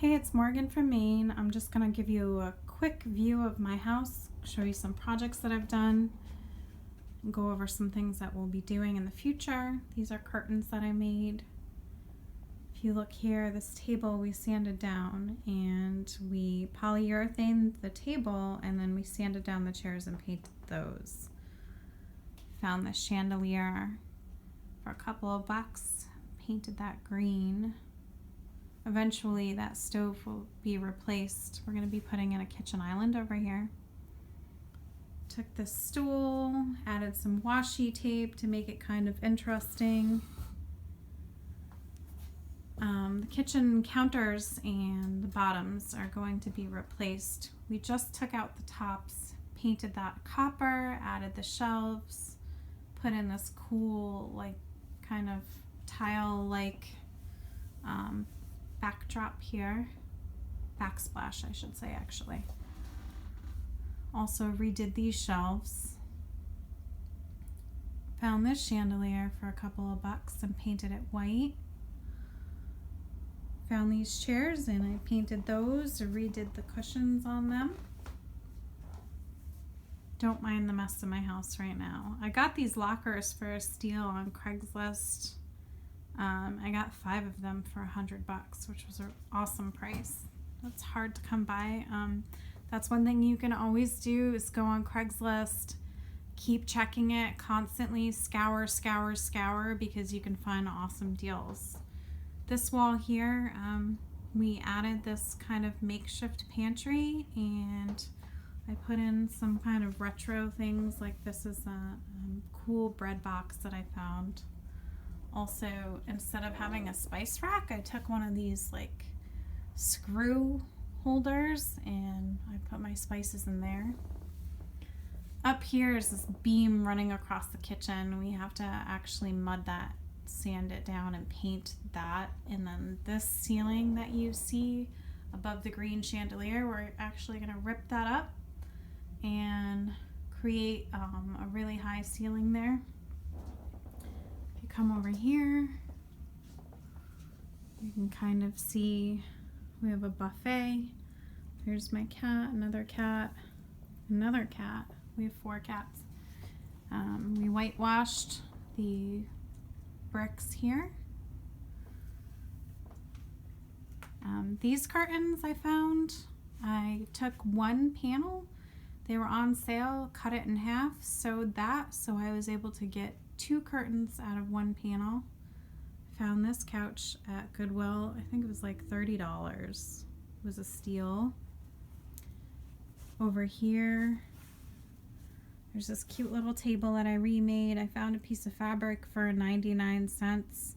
Hey, it's Morgan from Maine. I'm just going to give you a quick view of my house, show you some projects that I've done, and go over some things that we'll be doing in the future. These are curtains that I made. If you look here, this table we sanded down and we polyurethaned the table, and then we sanded down the chairs and painted those. Found the chandelier for a couple of bucks, painted that green. Eventually that stove will be replaced. We're going to be putting in a kitchen island over here. Took this stool, added some washi tape to make it kind of interesting. The kitchen counters and the bottoms are going to be replaced. We just took out the tops, painted that copper, added the shelves, put in this cool like kind of tile-like backdrop here, backsplash I should say actually. Also redid these shelves. Found this chandelier for a couple of bucks and painted it white. Found these chairs and I painted those, redid the cushions on them. Don't mind the mess in my house right now. I got these lockers for a steal on Craigslist. I got 5 of them for $100, which was an awesome price. That's hard to come by. That's one thing you can always do is go on Craigslist, keep checking it constantly, scour, because you can find awesome deals. This wall here, we added this kind of makeshift pantry, and I put in some kind of retro things, like this is a cool bread box that I found. Also, instead of having a spice rack, I took one of these like screw holders and I put my spices in there. Up here is this beam running across the kitchen. We have to actually mud that, sand it down and paint that. And then this ceiling that you see above the green chandelier, we're actually going to rip that up and create a really high ceiling there. Come over here, you can kind of see we have a buffet. There's my cat, another cat, another cat. We have 4 cats. We whitewashed the bricks here. These curtains I found, I took one panel, they were on sale, cut it in half, sewed that, so I was able to get 2 curtains out of one panel. Found this couch at Goodwill. I think it was like $30. It was a steal. Over here, there's this cute little table that I remade. I found a piece of fabric for 99 cents.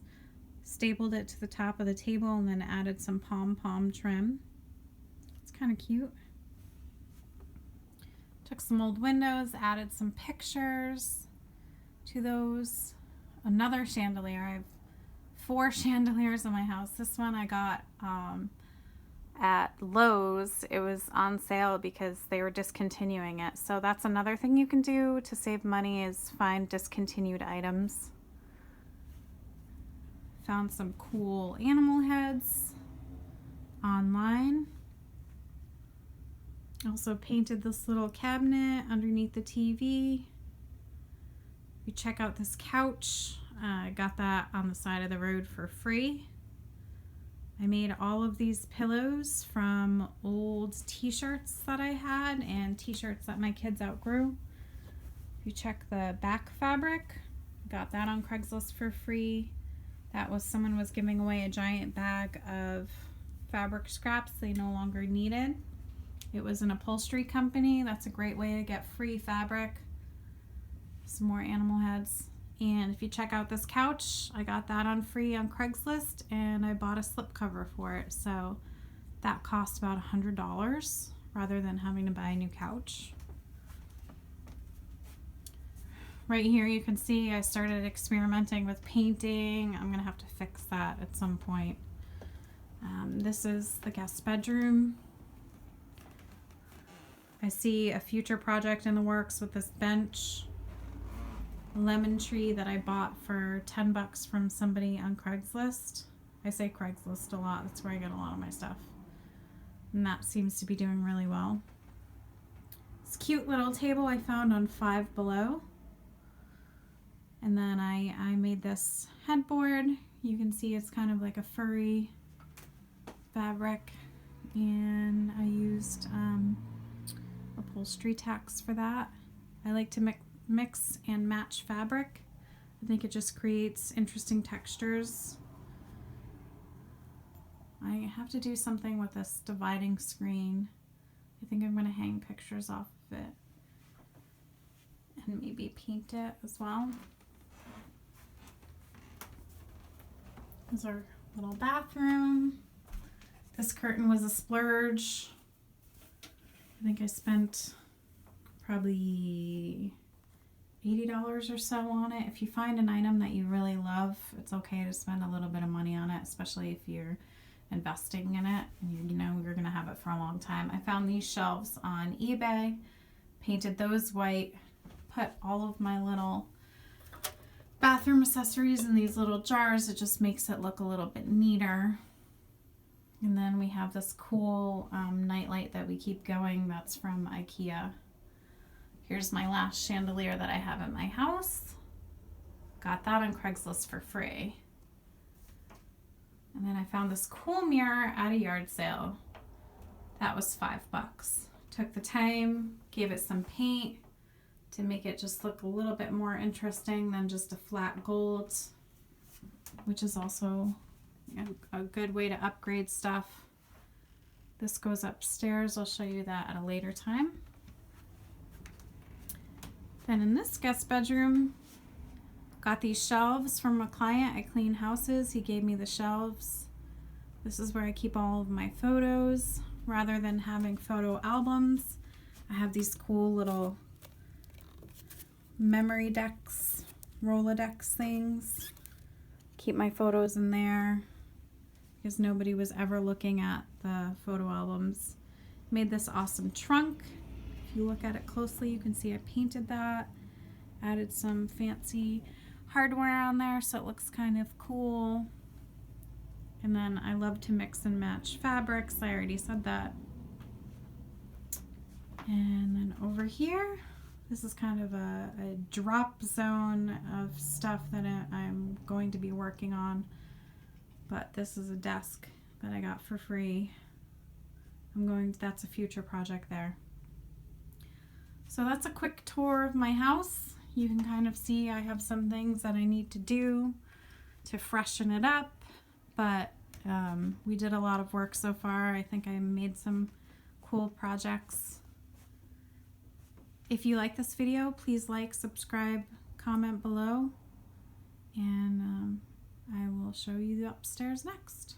Stapled it to the top of the table and then added some pom-pom trim. It's kind of cute. Took some old windows, added some pictures to those. Another chandelier. I have 4 chandeliers in my house. This one I got at Lowe's. It was on sale because they were discontinuing it. So that's another thing you can do to save money, is find discontinued items. Found some cool animal heads online. Also painted this little cabinet underneath the TV. You check out this couch. I got that on the side of the road for free. I made all of these pillows from old t-shirts that I had and t-shirts that my kids outgrew. If you check the back fabric, got that on Craigslist for free. That was, someone was giving away a giant bag of fabric scraps they no longer needed. It was an upholstery company. That's a great way to get free fabric. Some more animal heads. And if you check out this couch, I got that on free on Craigslist and I bought a slipcover for it. So that cost about $100 rather than having to buy a new couch. Right here you can see I started experimenting with painting. I'm gonna have to fix that at some point. This is the guest bedroom. I see a future project in the works with this bench. Lemon tree that I bought for $10 from somebody on Craigslist. I say Craigslist a lot. That's where I get a lot of my stuff. and that seems to be doing really well. This cute little table I found on Five Below. And then I made this headboard. You can see it's kind of like a furry fabric, and I used upholstery tacks for that. I like to mix and match fabric. I think it just creates interesting textures. I have to do something with this dividing screen. I think I'm going to hang pictures off of it and maybe paint it as well. This is our little bathroom. This curtain was a splurge. I think I spent probably $80 or so on it. If you find an item that you really love, it's okay to spend a little bit of money on it, especially if you're investing in it and you know you're gonna have it for a long time. I found these shelves on eBay, painted those white, put all of my little bathroom accessories in these little jars. It just makes it look a little bit neater. And then we have this cool nightlight that we keep going. That's from IKEA. Here's my last chandelier that I have at my house. Got that on Craigslist for free. And then I found this cool mirror at a yard sale. That was $5. Took the time, gave it some paint to make it just look a little bit more interesting than just a flat gold, which is also a good way to upgrade stuff. This goes upstairs. I'll show you that at a later time. Then in this guest bedroom, got these shelves from a client. I clean houses. He gave me the shelves. This is where I keep all of my photos. Rather than having photo albums, I have these cool little memory decks, Rolodex things. Keep my photos in there because nobody was ever looking at the photo albums. Made this awesome trunk. If you look at it closely, you can see I painted that. Added some fancy hardware on there so it looks kind of cool. And then I love to mix and match fabrics. I already said that. And then over here, this is kind of a drop zone of stuff that I'm going to be working on. But this is a desk that I got for free. That's a future project there. So that's a quick tour of my house. You can kind of see I have some things that I need to do to freshen it up, but we did a lot of work so far. I think I made some cool projects. If you like this video, please like, subscribe, comment below, and I will show you the upstairs next.